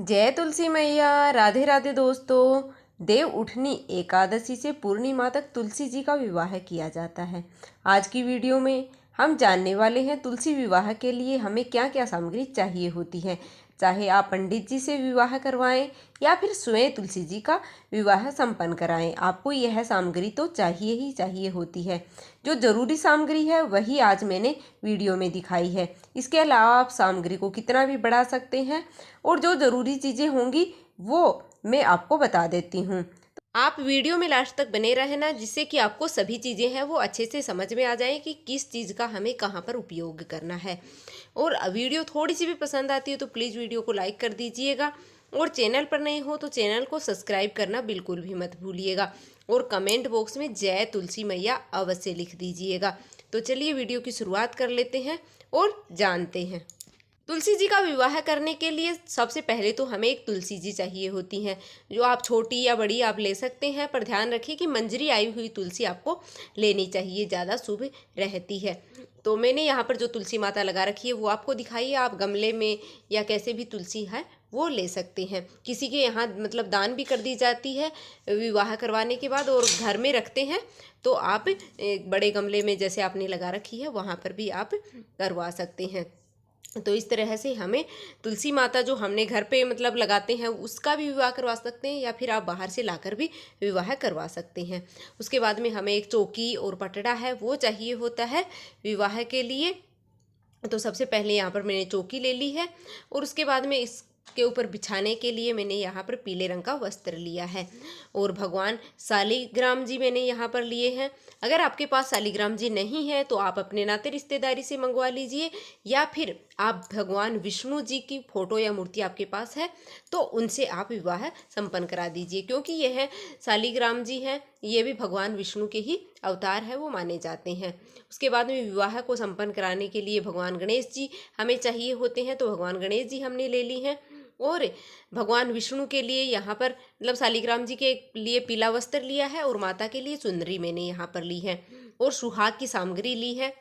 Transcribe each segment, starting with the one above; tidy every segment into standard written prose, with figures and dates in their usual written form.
जय तुलसी मैया। राधे राधे दोस्तों। देव उठनी एकादशी से पूर्णिमा तक तुलसी जी का विवाह किया जाता है। आज की वीडियो में हम जानने वाले हैं तुलसी विवाह के लिए हमें क्या क्या सामग्री चाहिए होती है। चाहे आप पंडित जी से विवाह करवाएं या फिर स्वयं तुलसी जी का विवाह संपन्न कराएं, आपको यह सामग्री तो चाहिए ही चाहिए होती है। जो ज़रूरी सामग्री है वही आज मैंने वीडियो में दिखाई है। इसके अलावा आप सामग्री को कितना भी बढ़ा सकते हैं और जो ज़रूरी चीज़ें होंगी वो मैं आपको बता देती हूँ। आप वीडियो में लास्ट तक बने रहना, जिससे कि आपको सभी चीज़ें हैं वो अच्छे से समझ में आ जाए कि किस चीज़ का हमें कहाँ पर उपयोग करना है। और वीडियो थोड़ी सी भी पसंद आती है तो प्लीज़ वीडियो को लाइक कर दीजिएगा, और चैनल पर नए हो तो चैनल को सब्सक्राइब करना बिल्कुल भी मत भूलिएगा, और कमेंट बॉक्स में जय तुलसी मैया अवश्य लिख दीजिएगा। तो चलिए वीडियो की शुरुआत कर लेते हैं और जानते हैं। तुलसी जी का विवाह करने के लिए सबसे पहले तो हमें एक तुलसी जी चाहिए होती हैं, जो आप छोटी या बड़ी आप ले सकते हैं, पर ध्यान रखिए कि मंजरी आई हुई तुलसी आपको लेनी चाहिए, ज़्यादा शुभ रहती है। तो मैंने यहाँ पर जो तुलसी माता लगा रखी है वो आपको दिखाई है। आप गमले में या कैसे भी तुलसी है वो ले सकते हैं। किसी के यहाँ मतलब दान भी कर दी जाती है विवाह करवाने के बाद, और घर में रखते हैं तो आप एक बड़े गमले में जैसे आपने लगा रखी है वहाँ पर भी आप करवा सकते हैं। तो इस तरह से हमें तुलसी माता जो हमने घर पे मतलब लगाते हैं उसका भी विवाह करवा सकते हैं, या फिर आप बाहर से लाकर भी विवाह करवा सकते हैं। उसके बाद में हमें एक चौकी और पटड़ा है वो चाहिए होता है विवाह के लिए। तो सबसे पहले यहाँ पर मैंने चौकी ले ली है, और उसके बाद में इसके ऊपर बिछाने के लिए मैंने यहाँ पर पीले रंग का वस्त्र लिया है, और भगवान शालिग्राम जी मैंने यहाँ पर लिए हैं। अगर आपके पास शालिग्राम जी नहीं है तो आप अपने नाते रिश्तेदारी से मंगवा लीजिए, या फिर आप भगवान विष्णु जी की फोटो या मूर्ति आपके पास है तो उनसे आप विवाह संपन्न करा दीजिए, क्योंकि यह शालिग्राम जी हैं, ये भी भगवान विष्णु के ही अवतार है वो माने जाते हैं। उसके बाद में विवाह को संपन्न कराने के लिए भगवान गणेश जी हमें चाहिए होते हैं, तो भगवान गणेश जी हमने ले ली हैं। और भगवान विष्णु के लिए यहाँ पर मतलब शालिग्राम जी के लिए पीला वस्त्र लिया है, और माता के लिए चुनरी मैंने यहाँ पर ली है, और सुहाग की सामग्री ली है।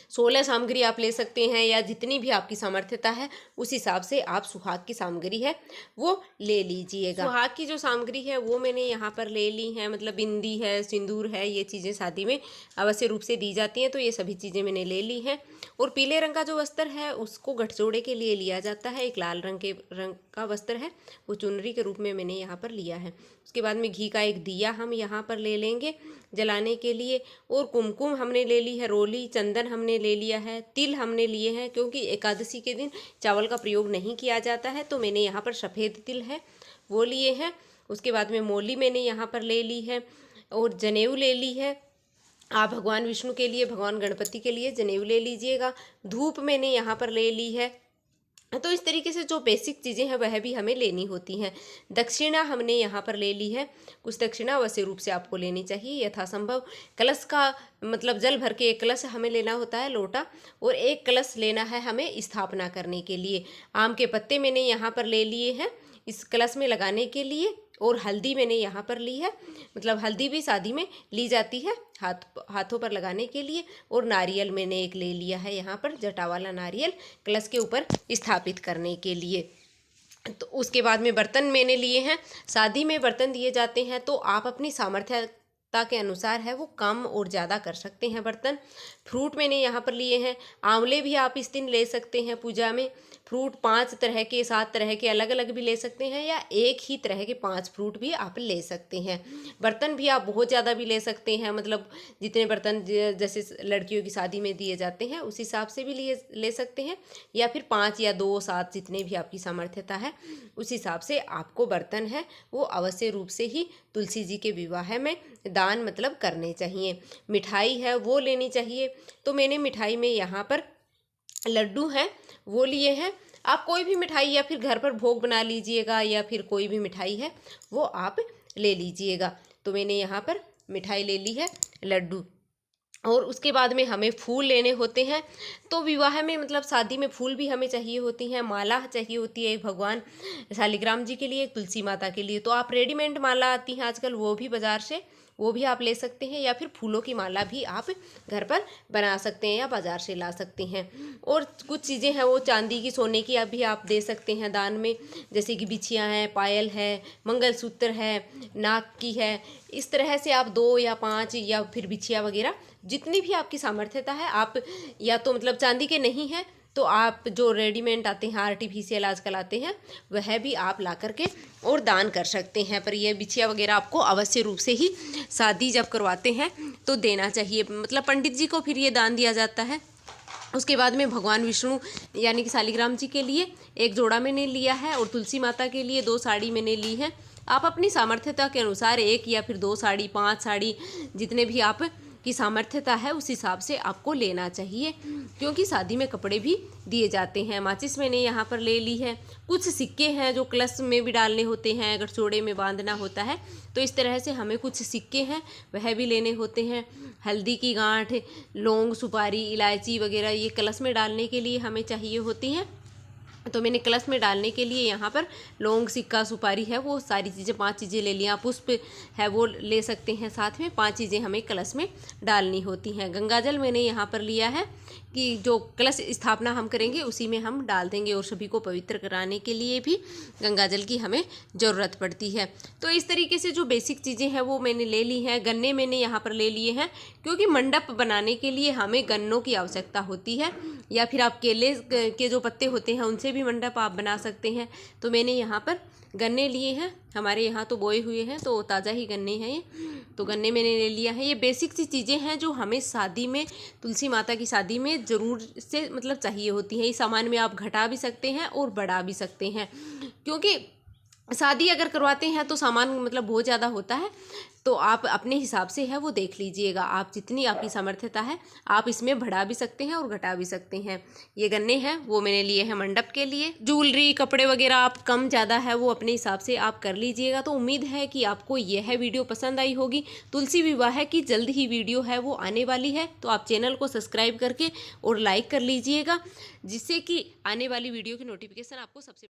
16 सामग्री आप ले सकते हैं, या जितनी भी आपकी सामर्थ्यता है उस हिसाब से आप सुहाग की सामग्री है वो ले लीजिएगा। सुहाग की जो सामग्री है वो मैंने यहाँ पर ले ली है, मतलब बिंदी है, सिंदूर है, ये चीज़ें शादी में अवश्य रूप से दी जाती हैं, तो ये सभी चीज़ें मैंने ले ली हैं। और पीले रंग का जो वस्त्र है उसको गठजोड़े के लिए लिया जाता है। एक लाल रंग का वस्त्र है वो चुनरी के रूप में मैंने यहाँ पर लिया है। उसके बाद में घी का एक दिया हम यहाँ पर ले लेंगे जलाने के लिए, और कुमकुम हमने ले ली है, रोली चंदन हमने ले लिया है, तिल हमने लिए हैं, क्योंकि एकादशी के दिन चावल का प्रयोग नहीं किया जाता है तो मैंने यहाँ पर सफ़ेद तिल है वो लिए हैं। उसके बाद में मोली मैंने यहाँ पर ले ली है, और जनेऊ ले ली है। आप भगवान विष्णु के लिए, भगवान गणपति के लिए जनेऊ ले लीजिएगा। धूप मैंने यहाँ पर ले ली है। तो इस तरीके से जो बेसिक चीज़ें हैं वह भी हमें लेनी होती हैं। दक्षिणा हमने यहाँ पर ले ली है। कुछ दक्षिणा अवश्य रूप से आपको लेनी चाहिए यथासंभव। कलश का मतलब जल भर के एक कलश हमें लेना होता है, लोटा, और एक कलश लेना है हमें स्थापना करने के लिए। आम के पत्ते मैंने यहाँ पर ले लिए हैं इस कलश में लगाने के लिए, और हल्दी मैंने यहाँ पर ली है, मतलब हल्दी भी शादी में ली जाती है हाथों पर लगाने के लिए। और नारियल मैंने एक ले लिया है यहाँ पर, जटा वाला नारियल कलश के ऊपर स्थापित करने के लिए। तो उसके बाद में बर्तन मैंने लिए हैं। शादी में बर्तन दिए जाते हैं तो आप अपनी सामर्थ्यता के अनुसार है वो कम और ज़्यादा कर सकते हैं बर्तन। फ्रूट मैंने यहाँ पर लिए हैं। आंवले भी आप इस दिन ले सकते हैं पूजा में। फ्रूट 5 तरह के 7 तरह के अलग अलग भी ले सकते हैं, या एक ही तरह के 5 फ्रूट भी आप ले सकते हैं। बर्तन भी आप बहुत ज़्यादा भी ले सकते हैं, मतलब जितने बर्तन जैसे लड़कियों की शादी में दिए जाते हैं उस हिसाब से भी ले सकते हैं, या फिर 5 या 2 7 जितने भी आपकी सामर्थ्यता है उस हिसाब से आपको बर्तन है वो अवश्य रूप से ही तुलसी जी के विवाह में दान मतलब करने चाहिए। मिठाई है वो लेनी चाहिए, तो मैंने मिठाई में यहाँ पर लड्डू हैं वो लिए हैं। आप कोई भी मिठाई या फिर घर पर भोग बना लीजिएगा, या फिर कोई भी मिठाई है वो आप ले लीजिएगा। तो मैंने यहाँ पर मिठाई ले ली है लड्डू। और उसके बाद में हमें फूल लेने होते हैं। तो विवाह में मतलब शादी में फूल भी हमें चाहिए होती हैं, माला चाहिए होती है, एक भगवान शालिग्राम जी के लिए, एक तुलसी माता के लिए। तो आप रेडीमेड माला आती हैं आजकल, वो भी बाज़ार से, वो भी आप ले सकते हैं, या फिर फूलों की माला भी आप घर पर बना सकते हैं या बाज़ार से ला सकते हैं। और कुछ चीज़ें हैं वो चांदी की, सोने की अभी आप दे सकते हैं दान में, जैसे कि बिछियाँ हैं, पायल है, मंगलसूत्र है, नाक की है। इस तरह से आप 2 या 5 या फिर बिछिया वगैरह जितनी भी आपकी सामर्थ्यता है, आप या तो मतलब चांदी के नहीं है तो आप जो रेडीमेड आते हैं, आर्टिफिशियल आजकल आते हैं, वह भी आप ला करके और दान कर सकते हैं। पर ये बिछिया वगैरह आपको अवश्य रूप से ही शादी जब करवाते हैं तो देना चाहिए, मतलब पंडित जी को फिर ये दान दिया जाता है। उसके बाद में भगवान विष्णु यानी कि शालिग्राम जी के लिए एक जोड़ा मैंने लिया है, और तुलसी माता के लिए 2 साड़ी मैंने ली है। आप अपनी सामर्थ्यता के अनुसार 1 या फिर 2 साड़ी, 5 साड़ी, जितने भी आप की सामर्थ्यता है उस हिसाब से आपको लेना चाहिए, क्योंकि शादी में कपड़े भी दिए जाते हैं। माचिस मैंने यहाँ पर ले ली है। कुछ सिक्के हैं जो कलश में भी डालने होते हैं, अगर चौड़े में बांधना होता है तो इस तरह से हमें कुछ सिक्के हैं वह भी लेने होते हैं। हल्दी की गांठ, लौंग, सुपारी, इलायची वगैरह ये कलश में डालने के लिए हमें चाहिए होती हैं। तो मैंने कलश में डालने के लिए यहाँ पर लौंग, सिक्का, सुपारी है, वो सारी चीज़ें 5 चीज़ें ले लिया। पुष्प है वो ले सकते हैं साथ में। 5 चीज़ें हमें कलश में डालनी होती हैं। गंगाजल मैंने यहाँ पर लिया है कि जो कलश स्थापना हम करेंगे उसी में हम डाल देंगे, और सभी को पवित्र कराने के लिए भी गंगाजल की हमें ज़रूरत पड़ती है। तो इस तरीके से जो बेसिक चीज़ें हैं वो मैंने ले ली हैं। गन्ने मैंने यहाँ पर ले लिए हैं, क्योंकि मंडप बनाने के लिए हमें गन्नों की आवश्यकता होती है, या फिर आप केले के जो पत्ते होते हैं उनसे भी मंडप आप बना सकते हैं। तो मैंने यहाँ पर गन्ने लिए हैं, हमारे यहाँ तो बोए हुए हैं, तो ताज़ा ही गन्ने हैं ये, तो गन्ने मैंने ले लिया है। ये बेसिक सी चीज़ें हैं जो हमें शादी में, तुलसी माता की शादी में ज़रूर से मतलब चाहिए होती हैं। इस सामान में आप घटा भी सकते हैं और बढ़ा भी सकते हैं, क्योंकि शादी अगर करवाते हैं तो सामान मतलब बहुत ज़्यादा होता है, तो आप अपने हिसाब से है वो देख लीजिएगा। आप जितनी आपकी सामर्थ्यता है आप इसमें बढ़ा भी सकते हैं और घटा भी सकते हैं। ये गन्ने हैं वो मैंने लिए हैं मंडप के लिए। ज्वेलरी, कपड़े वगैरह आप कम ज़्यादा है वो अपने हिसाब से आप कर लीजिएगा। तो उम्मीद है कि आपको यह वीडियो पसंद आई होगी। तुलसी विवाह की जल्द ही वीडियो है वो आने वाली है, तो आप चैनल को सब्सक्राइब करके और लाइक कर लीजिएगा, जिससे कि आने वाली वीडियो की नोटिफिकेशन आपको सबसे